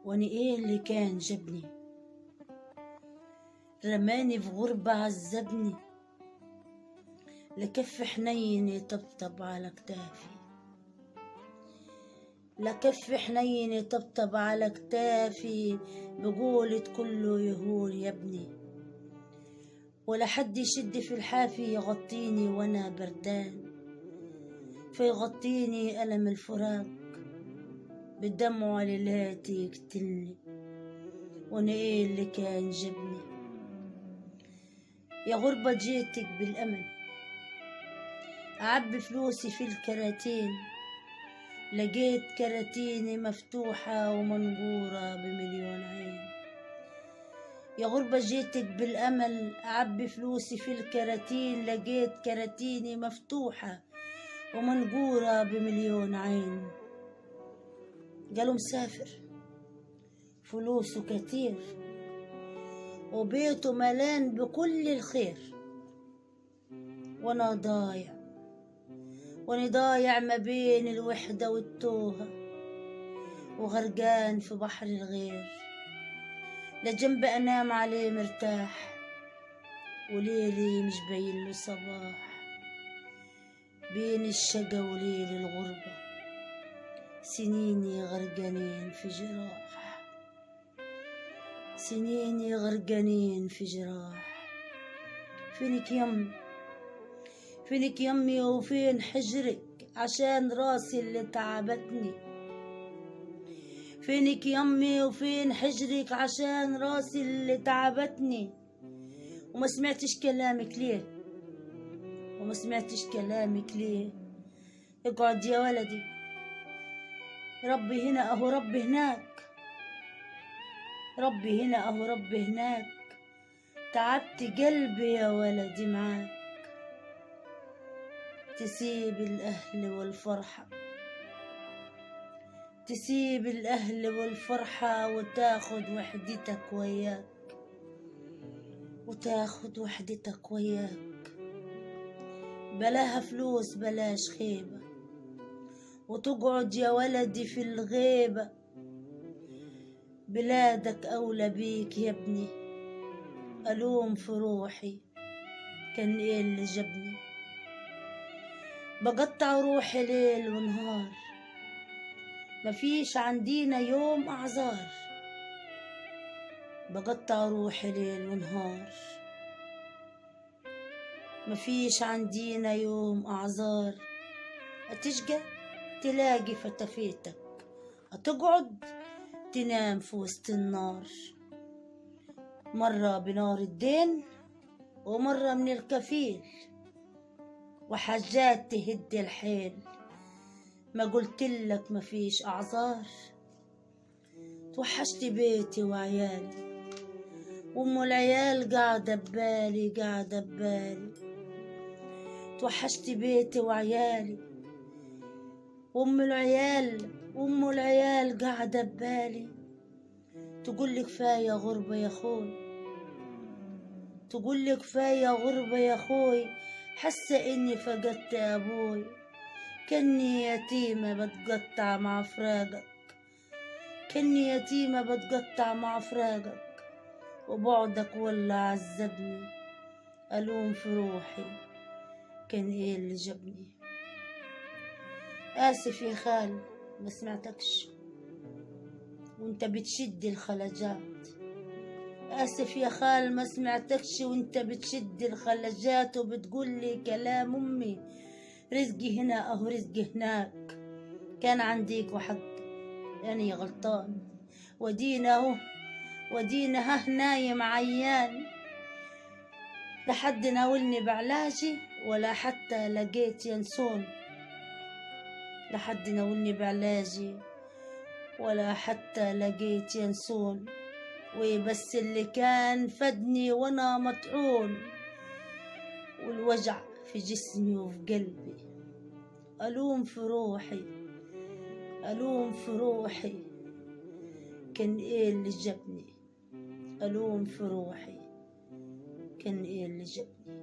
وانا ايه اللي كان جابني؟ رماني في غربة عذبني، لكف حنين يطبطب على كتافي، لكف حنين يطبطب على كتافي، بقولة كله يهون يا ابني، ولا حد يشد في الحافي يغطيني وانا بردان، فيغطيني ألم الفراق بالدمع ليلاتي يقتلني، وانا ايه اللي كان جابني؟ يا غربة جيتك بالأمل أعبي فلوسي في الكراتين، لقيت كراتيني مفتوحة ومنقورة بمليون عين. يا غربة جيتك بالأمل أعبي فلوسي في الكراتين، لقيت كراتيني مفتوحة ومنقورة بمليون عين. قالوا مسافر فلوسه كتير وبيته ملان بكل الخير، وانا ضايع ما بين الوحدة والتوهة، وغرقان في بحر الغير، لا جنب انام عليه مرتاح، وليلي مش باين له صباح، بين الشقا وليل الغربة سنيني غرقانين في جراح، سنيني غرقانين في جراح. فينك يمي، فينك يمي وفين حجرك عشان راسي اللي تعبتني؟ فينك يمي وفين حجرك عشان راسي اللي تعبتني؟ وما سمعتش كلامك ليه؟ وما سمعتش كلامك ليه؟ اقعد يا ولدي، ربي هنا اهو ربي هناك، ربي هنا اهو ربي هناك، تعبت قلبي يا ولدي معاك. تسيب الأهل والفرحة، تسيب الأهل والفرحة وتاخد وحدتك وياك، وتاخد وحدتك وياك، بلاها فلوس بلاش خيبة، وتقعد يا ولدي في الغيبة، بلادك أولى بيك يا ابني. ألوم في روحي كان إيه اللي جابني؟ بقطع روحي ليل ونهار، مفيش عندينا يوم أعذار، بقطع روحي ليل ونهار، مفيش عندينا يوم أعذار. هتشقى تلاقي فتافيتك، هتقعد تنام في وسط النار، مرة بنار الدين ومرة من الكفيل، وحاجات تهد الحيل. ما قلتلك مفيش أعذار؟ توحشت بيتي وعيالي، وأم العيال قاعدة ببالي قاعدة ببالي. توحشت بيتي وعيالي، وأم العيال قاعدة ببالي. تقولي كفاية غربة يا خوي، تقولي كفاية غربة يا خوي، حاسة إني فقدت أبوي، كني يتيمة بتقطع مع فراقك، كني يتيمة بتقطع مع فراقك، وبعدك والله عذبني. ألوم في روحي كان إيه اللي جابني؟ آسف يا خال ما سمعتكش وانت بتشد الخلجات، آسف يا خال ما سمعتكش وانت بتشد الخلجات، وبتقولي كلام أمي رزقي هنا أهو رزقي هناك، كان عنديك وحق يعني غلطان، ودينا أهو ودينا ها نايم عيان، لحد ناولني بعلاجي ولا حتى لقيت ينسون، لحد ناولني بعلاجي ولا حتى لقيت ينسون، وبس اللي كان فدني وانا مطعون، والوجع في جسمي وفي قلبي. ألوم في روحي، ألوم في روحي كان إيه اللي جابني؟ ألوم في روحي كان إيه اللي جابني؟